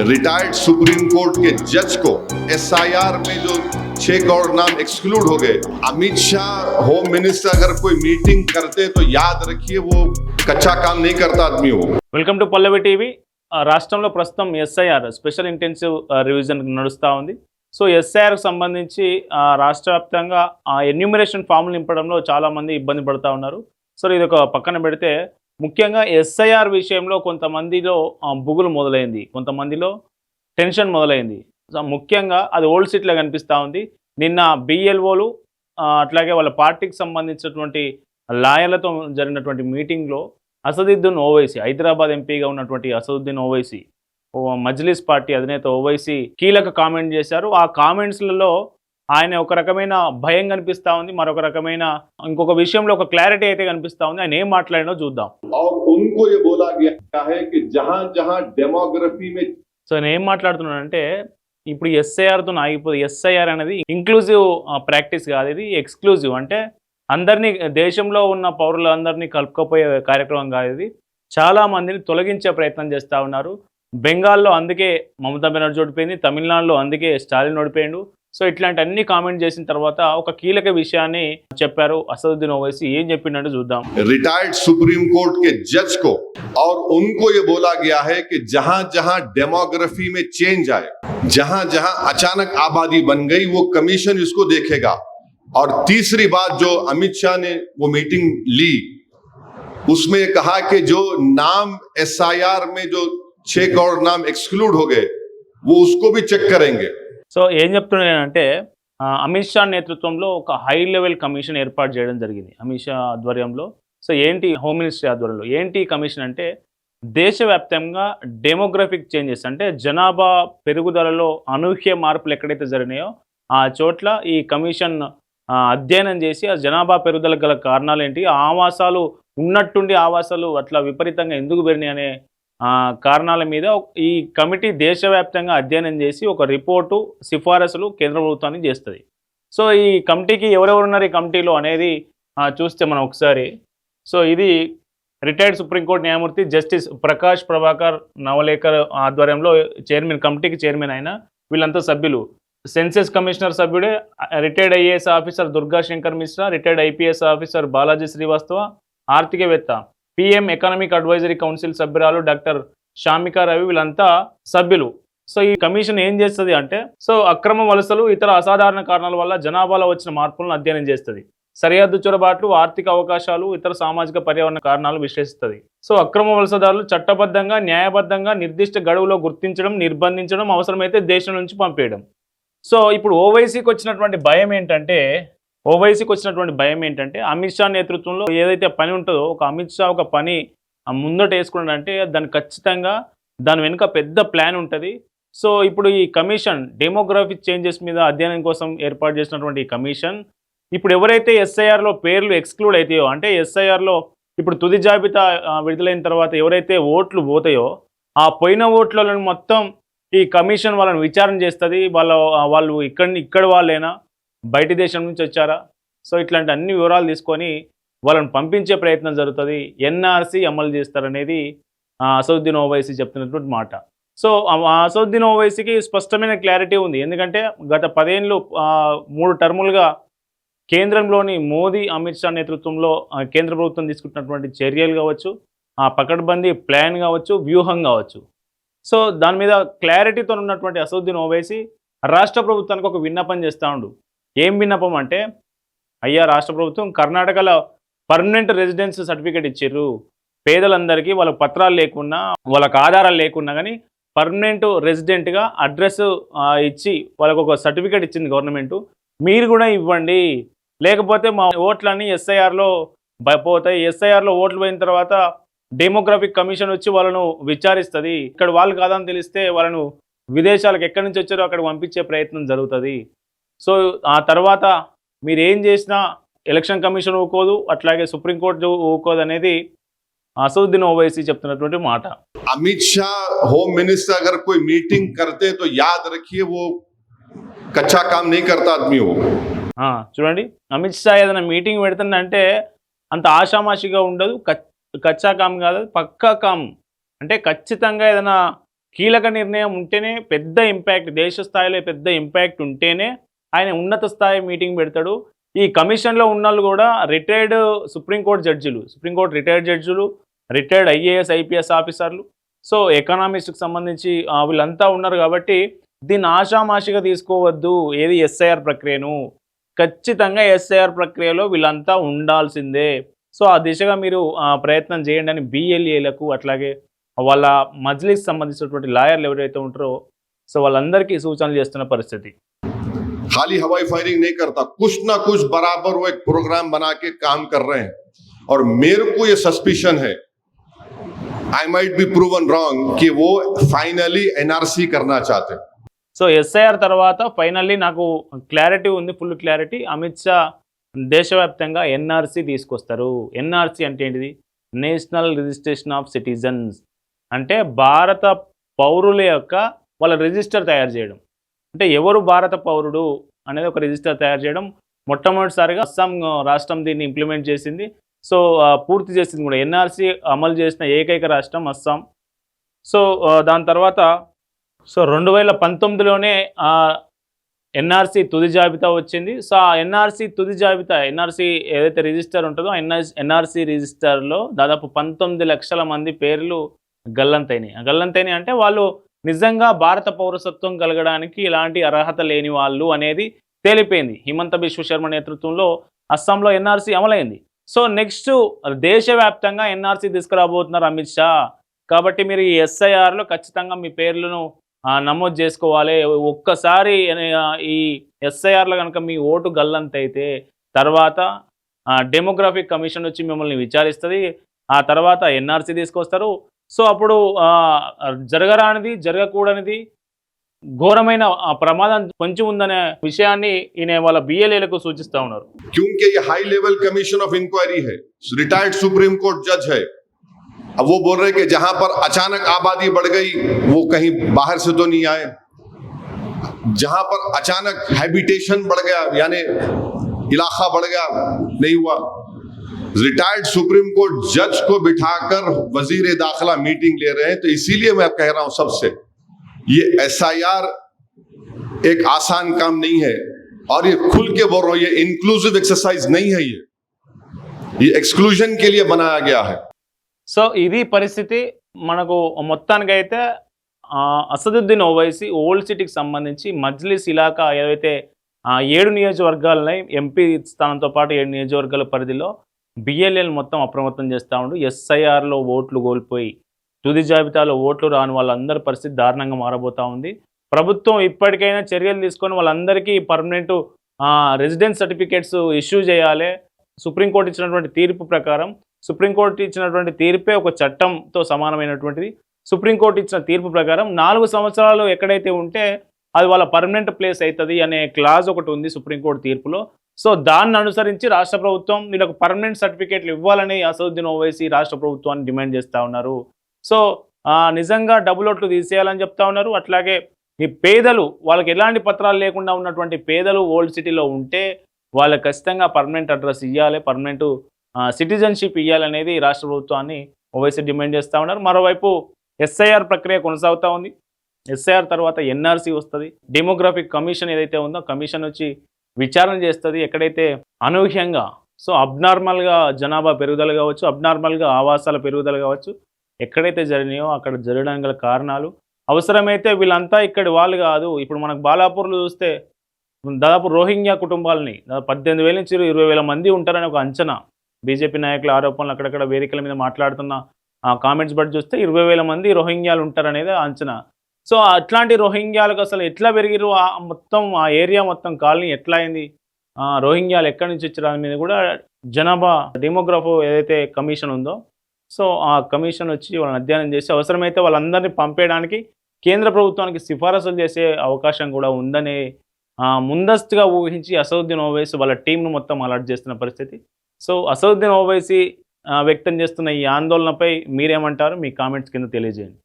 Retired supreme court के जज को एसआईआर में जो 6 करोड़ नाम एक्सक्लूड हो गए। अमित शाह होम मिनिस्टर अगर कोई मीटिंग करते तो याद रखिए वो कच्चा काम नहीं करता आदमी हो। Welcome to Pallavi TV. రాష్ట్రంలో ప్రస్తుతం ఎస్ఐఆర్ స్పెషల్ ఇంటెన్సివ్ రివిజన్ నడుస్తూ ఉంది। సో ఎస్ఐఆర్కి సంబంధించి రాష్ట్ర వ్యాప్తంగా ఎన్యూమరేషన్ ఫామ్లు నింపడంలో చాలామంది ఇబ్బంది పడుతూ ఉన్నారు। సో ఇది ఒక పక్కన పెడితే ముఖ్యంగా ఎస్ఐఆర్ విషయంలో కొంతమందిలో బుగులు మొదలైంది, కొంతమందిలో టెన్షన్ మొదలైంది। సో ముఖ్యంగా అది ఓల్డ్ సిటీలో కనిపిస్తూ ఉంది। నిన్న బిఎల్ఓలు అట్లాగే వాళ్ళ పార్టీకి సంబంధించినటువంటి లాయర్లతో జరిగినటువంటి మీటింగ్లో అసదుద్దీన్ ఓవైసీ, హైదరాబాద్ ఎంపీగా ఉన్నటువంటి అసదుద్దీన్ ఓవైసీ, మజ్లిస్ పార్టీ అధినేత ఓవైసీ కీలక కామెంట్ చేశారు। ఆ కామెంట్స్లలో ఆయన ఒక రకమైన భయం కనిపిస్తూ ఉంది, మరొక రకమైన ఇంకొక విషయంలో ఒక క్లారిటీ అయితే కనిపిస్తూ ఉంది। ఆయన ఏం మాట్లాడినో చూద్దాం। సో నేను ఏం మాట్లాడుతున్నానంటే ఇప్పుడు ఎస్ఐఆర్తో ఆగిపోతుంది। ఎస్ఐఆర్ అనేది ఇంక్లూజివ్ ప్రాక్టీస్ కాదు, ఇది ఎక్స్క్లూజివ్, అంటే అందరినీ దేశంలో ఉన్న పౌరులందరినీ కలుపుకపోయే కార్యక్రమం కాదు ఇది। చాలామందిని తొలగించే ప్రయత్నం చేస్తూ ఉన్నారు। బెంగాల్లో అందుకే మమతా బెనర్జీ ఓడిపోయింది, తమిళనాడులో అందుకే స్టాలిన్ ఓడిపోయిండు। సో ఇట్లాంటి అన్ని కామెంట్ చేసిన తర్వాత ఒక కీలక విషయాన్ని చెప్పారు అసదుద్దీన్ ఓవైసీ। ఏం చెప్పిండంటే చూద్దాం। रिटायर्ड सुप्रीम कोर्ट के जज को और उनको ये बोला गया है कि जहां जहां डेमोग्राफी में चेंज आए, जहां जहां अचानक आबादी बन गई, वो कमीशन इसको देखेगा। और तीसरी बात जो अमित शाह ने वो मीटिंग ली, उसमें कहा कि जो नाम एसआईआर में जो 6 करोड़ नाम एक्सक्लूड हो गए वो उसको भी चेक करेंगे। సో ఏం చెప్తున్నానంటే అమిత్ షా నేతృత్వంలో ఒక హై లెవెల్ కమిషన్ ఏర్పాటు చేయడం జరిగింది అమిత్ షా ఆధ్వర్యంలో। సో ఏంటి హోమ్ మినిస్ట్రీ ఆధ్వర్యంలో ఏంటి కమిషన్ అంటే దేశవ్యాప్తంగా డెమోగ్రఫిక్ చేంజెస్, అంటే జనాభా పెరుగుదలలో అనూహ్య మార్పులు ఎక్కడైతే జరిగినాయో ఆ చోట్ల ఈ కమిషన్ అధ్యయనం చేసి ఆ జనాభా పెరుగుదల గల కారణాలు ఏంటి, ఆవాసాలు ఉన్నట్టుండి ఆవాసాలు అట్లా విపరీతంగా ఎందుకు పెరిగినాయి అనే కారణాల మీద ఈ కమిటీ దేశవ్యాప్తంగా అధ్యయనం చేసి ఒక రిపోర్టు, సిఫారసులు కేంద్ర ప్రభుత్వానికి చేస్తుంది। సో ఈ కమిటీకి ఎవరెవరు ఉన్నారు ఈ కమిటీలో అనేది చూస్తే మనం ఒకసారి, సో ఇది రిటైర్డ్ సుప్రీంకోర్టు న్యాయమూర్తి జస్టిస్ ప్రకాష్ ప్రభాకర్ నవలేకర్ ఆధ్వర్యంలో చైర్మన్, కమిటీకి చైర్మన్ అయిన వీళ్ళంతా సభ్యులు। సెన్సెస్ కమిషనర్ సభ్యుడే retired IAS officer Durga Shankar Mishra, retired IPS officer Balaji Srivastava, ఆర్థికవేత్త, పిఎం ఎకనామిక్ అడ్వైజరీ కౌన్సిల్ సభ్యురాలు డాక్టర్ షామికా రవి, వీళ్ళంతా సభ్యులు। సో ఈ కమిషన్ ఏం చేస్తుంది అంటే సో అక్రమ వలసలు, ఇతర అసాధారణ కారణాల వల్ల జనాభాలో వచ్చిన మార్పులను అధ్యయనం చేస్తుంది, సరిహద్దు చొరబాట్లు, ఆర్థిక అవకాశాలు, ఇతర సామాజిక పర్యావరణ కారణాలు విశ్లేషిస్తుంది। సో అక్రమ వలసదారులు చట్టబద్ధంగా, న్యాయబద్ధంగా నిర్దిష్ట గడువులో గుర్తించడం, నిర్బంధించడం, అవసరమైతే దేశం నుంచి పంపేయడం। సో ఇప్పుడు ఓవైసీకి వచ్చినటువంటి భయం ఏంటంటే అమిత్ షా నేతృత్వంలో ఏదైతే పని ఉంటుందో, ఒక అమిత్ షా ఒక పని ముందట వేసుకున్నాడంటే దాన్ని ఖచ్చితంగా దాని వెనుక పెద్ద ప్లాన్ ఉంటుంది। సో ఇప్పుడు ఈ కమిషన్ డెమోగ్రాఫిక్ చేంజెస్ మీద అధ్యయనం కోసం ఏర్పాటు చేసినటువంటి ఈ కమిషన్ ఇప్పుడు ఎవరైతే ఎస్ఐఆర్లో పేర్లు ఎక్స్క్లూడ్ అవుతాయో, అంటే ఎస్ఐఆర్లో ఇప్పుడు తుది జాబితా విడుదలైన తర్వాత ఎవరైతే ఓట్లు పోతాయో ఆ పోయిన ఓట్లను మొత్తం ఈ కమిషన్ వాళ్ళని విచారణ చేస్తుంది। వాళ్ళు ఇక్కడ వాళ్ళైనా బయటి దేశం నుంచి వచ్చారా, సో ఇట్లాంటి అన్ని వివరాలు తీసుకొని వాళ్ళని పంపించే ప్రయత్నం జరుగుతుంది, ఎన్ఆర్సీ అమలు చేస్తారనేది అసదుద్దీన్ ఓవైసీ చెప్తున్నటువంటి మాట। సో అసదుద్దీన్ ఓవైసీకి స్పష్టమైన క్లారిటీ ఉంది, ఎందుకంటే గత 10 ఏళ్ళు 3 టర్ములుగా కేంద్రంలోని మోదీ, అమిత్ షా నేతృత్వంలో కేంద్ర ప్రభుత్వం తీసుకుంటున్నటువంటి చర్యలు కావచ్చు, పకడ్బందీ ప్లాన్ కావచ్చు, వ్యూహం కావచ్చు, సో దాని మీద క్లారిటీతో ఉన్నటువంటి అసదుద్దీన్ ఓవైసీ రాష్ట్ర ప్రభుత్వానికి ఒక విన్నపం చేస్తూ ఉండు। ఏం విన్నపం అంటే, అయ్యా రాష్ట్ర ప్రభుత్వం కర్ణాటకలో పర్మనెంట్ రెసిడెన్స్ సర్టిఫికేట్ ఇచ్చారు పేదలందరికీ, వాళ్ళకి పత్రాలు లేకున్నా, వాళ్ళకి ఆధారాలు లేకున్నా కానీ పర్మనెంట్ రెసిడెంట్గా అడ్రస్ ఇచ్చి వాళ్ళకు ఒక సర్టిఫికేట్ ఇచ్చింది గవర్నమెంట్, మీరు కూడా ఇవ్వండి, లేకపోతే మా ఓట్లన్నీ ఎస్ఐఆర్లో పోతాయి, ఎస్ఐఆర్లో ఓట్లు పోయిన తర్వాత డెమోగ్రాఫిక్ కమిషన్ వచ్చి వాళ్ళను విచారిస్తుంది, ఇక్కడ వాళ్ళు కాదని తెలిస్తే వాళ్ళను విదేశాలకు ఎక్కడి నుంచి వచ్చారో అక్కడ పంపించే ప్రయత్నం జరుగుతుంది। సో ఆ తర్వాత మీరు ఏం చేసినా ఎలక్షన్ కమిషన్ ఊకోదు, అట్లాగే సుప్రీంకోర్టు ఊకోదు అనేది అసదుద్దీన్ ఓవైసీ చెప్తున్నటువంటి మాట। अमित शाह होम मिनिस्टर अगर कोई मीटिंग करते तो याद रखिए वो कच्चा काम नहीं करता आदमी हो। చూడండి, అమిత్ షా ఏదైనా మీటింగ్ పెడుతుందంటే అంత ఆషామాషిగా ఉండదు, కచ్చా కామ్ కాదు, పక్కా కామ్, అంటే ఖచ్చితంగా ఏదైనా కీలక నిర్ణయం ఉంటేనే, పెద్ద ఇంపాక్ట్, దేశ స్థాయిలో పెద్ద ఇంపాక్ట్ ఉంటేనే ఆయన ఉన్నత స్థాయి మీటింగ్ పెడతాడు. ఈ కమిషన్‌లో ఉన్నోళ్ళు కూడా రిటైర్డ్ సుప్రీంకోర్టు జడ్జిలు, సుప్రీంకోర్టు రిటైర్డ్ జడ్జిలు, రిటైర్డ్ ఐఏఎస్, ఐపీఎస్ ఆఫీసర్లు, సో ఎకనామిస్ట్‌కి సంబంధించి వీళ్ళంతా ఉన్నారు కాబట్టి దీన్ని ఆషామాషిగా తీసుకోవద్దు. ఏది ఎస్ఐఆర్ ప్రక్రియను. ఖచ్చితంగా ఎస్ఐఆర్ ప్రక్రియలో వీళ్ళంతా ఉండాల్సిందే. సో ఆ దిశగా మీరు ప్రయత్నం చేయండి అని బీఎల్ఏలకు, అట్లాగే వాళ్ళ మజ్లిస్ సంబంధించినటువంటి లాయర్లు ఎవరైతే ఉంటారో సో వాళ్ళందరికీ సూచనలు చేస్తున్న పరిస్థితి. खाली हवाई फायरिंग नहीं करता, कुछ ना कुछ बराबर वो एक प्रोग्राम बना के काम कर रहे हैं। और मेरे को ये सस्पिशन है, I might be proven wrong, कि वो फाइनली एनआरसी करना चाहते हैं। సో ఎస్ఐఆర్ తర్వాత ఫైనల్లీ నాకు క్లారిటీ ఉంది, ఫుల్ క్లారిటీ. అమిత్ షా దేశవ్యాప్తంగా ఎన్ఆర్సీ తీసుకొస్తారు. ఎన్ఆర్సీ అంటే ఏంటిది? National registration of citizens. అంటే భారత పౌరుల యొక్క వాళ్ళ రిజిస్టర్ తయారు చేయడం. అంటే ఎవరు భారత పౌరుడు అనేది ఒక రిజిస్టర్ తయారు చేయడం. మొట్టమొదటిసారిగా అస్సాం రాష్ట్రం దీన్ని ఇంప్లిమెంట్ చేసింది. సో పూర్తి చేసింది కూడా. ఎన్ఆర్సీ అమలు చేసిన ఏకైక రాష్ట్రం అస్సాం. సో దాని తర్వాత 2019లోనే ఎన్ఆర్సీ తుది జాబితా వచ్చింది. సో ఆ ఎన్ఆర్సీ తుది జాబితా, ఎన్ఆర్సీ ఏదైతే రిజిస్టర్ ఉంటుందో ఎన్ఆర్సీ రిజిస్టర్లో దాదాపు 19 లక్షల మంది పేర్లు గల్లంతైనాయి. గల్లంతైనాయి అంటే వాళ్ళు నిజంగా భారత పౌరసత్వం కలగడానికి ఎలాంటి అర్హత లేని వాళ్ళు అనేది తేలిపోయింది. హిమంత బిశ్వ శర్మ నేతృత్వంలో అస్సాంలో ఎన్ఆర్సీ అమలైంది. సో నెక్స్ట్ దేశవ్యాప్తంగా ఎన్ఆర్సీ తీసుకురాబోతున్నారు అమిత్ షా. కాబట్టి మీరు ఈ ఎస్ఐఆర్లో ఖచ్చితంగా మీ పేర్లను నమోదు చేసుకోవాలి. ఒక్కసారి ఈ ఎస్ఐఆర్లో కనుక మీ ఓటు గల్లంతైతే తర్వాత డెమోగ్రాఫిక్ కమిషన్ వచ్చి మిమ్మల్ని విచారిస్తుంది. ఆ తర్వాత ఎన్ఆర్సీ తీసుకొస్తారు. సో అప్పుడు జరగరానిది, జరగకూడనిది, ఘోరమైన ప్రమాదం పొంచి ఉందనే విషయాన్ని ఈయన వాళ్ళ బిఎల్ఏలకు సూచిస్తూ ఉన్నారు. क्योंकि ये high level commission of inquiry है, रिटायर्ड सुप्रीम कोर्ट जज है। अब वो बोल रहे कि जहां पर अचानक आबादी बढ़ गई वो कहीं बाहर से तो नहीं आए, जहां पर अचानक हैबिटेशन बढ़ गया यानी इलाका बढ़ गया, नहीं हुआ। रिटायर्ड सुप्रीम कोर्ट जज को बिठाकर वजीर दाखिला मीटिंग ले रहे हैं। तो इसीलिए मैं कह रहा हूं सबसे, ये एसआईआर एक आसान काम नहीं है। और ये खुल के बोल रहा हूं, ये इंक्लूसिव एक्सरसाइज नहीं है, ये एक्सक्लूजन के लिए बनाया गया है। సో ఇది పరిస్థితి. మనకు మొత్తానికైతే అసదుద్దీన్ ఓవైసీ ఓల్డ్ సిటీకి సంబంధించి మజ్లిస్ ఇలాకా ఏదైతే 7 నియోజకవర్గాలున్నాయి, ఎంపీ స్థానంతో పాటు 7 నియోజకవర్గాల పరిధిలో బిఎల్ఏలు మొత్తం అప్రమత్తం చేస్తూ ఉండు. ఎస్ఐఆర్లో ఓట్లు కోల్పోయి తుది జాబితాలో ఓట్లు రాని వాళ్ళందరి పరిస్థితి దారుణంగా మారబోతూ ఉంది. ప్రభుత్వం ఇప్పటికైనా చర్యలు తీసుకొని వాళ్ళందరికీ పర్మనెంట్ రెసిడెన్స్ సర్టిఫికేట్స్ ఇష్యూ చేయాలి. సుప్రీంకోర్టు ఇచ్చినటువంటి తీర్పు ప్రకారం, సుప్రీంకోర్టు ఇచ్చినటువంటి తీర్పే ఒక చట్టంతో సమానమైనటువంటిది. సుప్రీంకోర్టు ఇచ్చిన తీర్పు ప్రకారం 4 సంవత్సరాలు ఎక్కడైతే ఉంటే అది వాళ్ళ పర్మనెంట్ ప్లేస్ అవుతుంది అనే క్లాజ్ ఒకటి ఉంది సుప్రీంకోర్టు తీర్పులో. సో దాన్ని అనుసరించి రాష్ట్ర ప్రభుత్వం వీళ్ళకు పర్మనెంట్ సర్టిఫికేట్లు ఇవ్వాలని అసదుద్దీన్ ఓవైసీ రాష్ట్ర ప్రభుత్వాన్ని డిమాండ్ చేస్తూ ఉన్నారు. సో నిజంగా డబుల్ ఓట్లు తీసేయాలని చెప్తా ఉన్నారు. అట్లాగే ఈ పేదలు, వాళ్ళకి ఎలాంటి పత్రాలు లేకుండా ఉన్నటువంటి పేదలు ఓల్డ్ సిటీలో ఉంటే వాళ్ళకి ఖచ్చితంగా పర్మనెంట్ అడ్రస్ ఇవ్వాలి, పర్మనెంట్ సిటిజన్షిప్ ఇవ్వాలనేది రాష్ట్ర ప్రభుత్వాన్ని ఓవైసీ డిమాండ్ చేస్తూ ఉన్నారు. మరోవైపు ఎస్ఐఆర్ ప్రక్రియ కొనసాగుతూ ఉంది. ఎస్ఐఆర్ తర్వాత ఎన్ఆర్సీ వస్తుంది. డెమోగ్రాఫిక్ కమిషన్ ఏదైతే ఉందో కమిషన్ వచ్చి విచారణ చేస్తుంది. ఎక్కడైతే అనూహ్యంగా, సో అబ్నార్మల్గా జనాభా పెరుగుదల కావచ్చు, అబ్నార్మల్గా ఆవాసాల పెరుగుదల కావచ్చు, ఎక్కడైతే జరిగినాయో అక్కడ జరగడానికి గల కారణాలు, అవసరమైతే వీళ్ళంతా ఇక్కడి వాళ్ళు కాదు. ఇప్పుడు మనకు బాలాపూర్లో చూస్తే దాదాపు రోహింగ్యా కుటుంబాలని 18,000 నుంచి 20,000 మంది ఉంటారని ఒక అంచనా. బీజేపీ నాయకుల ఆరోపణలు అక్కడక్కడ వేదికల మీద మాట్లాడుతున్న కామెంట్స్ బట్టి చూస్తే 20,000 మంది రోహింగ్యాలు ఉంటారనేది అంచనా. సో అట్లాంటి రోహింగ్యాలకు అసలు ఎట్లా పెరిగిరు, మొత్తం ఆ ఏరియా మొత్తం కాలనీ ఎట్లా అయింది, రోహింగ్యాలు ఎక్కడి నుంచి వచ్చారు అనేది కూడా జనాభా డెమోగ్రాఫో ఏదైతే కమిషన్ ఉందో సో ఆ కమిషన్ వచ్చి వాళ్ళని అధ్యయనం చేసి అవసరమైతే వాళ్ళందరినీ పంపేయడానికి కేంద్ర ప్రభుత్వానికి సిఫారసులు చేసే అవకాశం కూడా ఉందని ముందస్తుగా ఊహించి అసదుద్దీన్ ఓవైసీ వాళ్ళ టీంను మొత్తం అలర్ట్ చేస్తున్న పరిస్థితి. సో అసదుద్దీన్ ఓవైసీ వ్యక్తం చేస్తున్న ఈ ఆందోళనపై మీరేమంటారు? మీ కామెంట్స్ కింద తెలియజేయండి.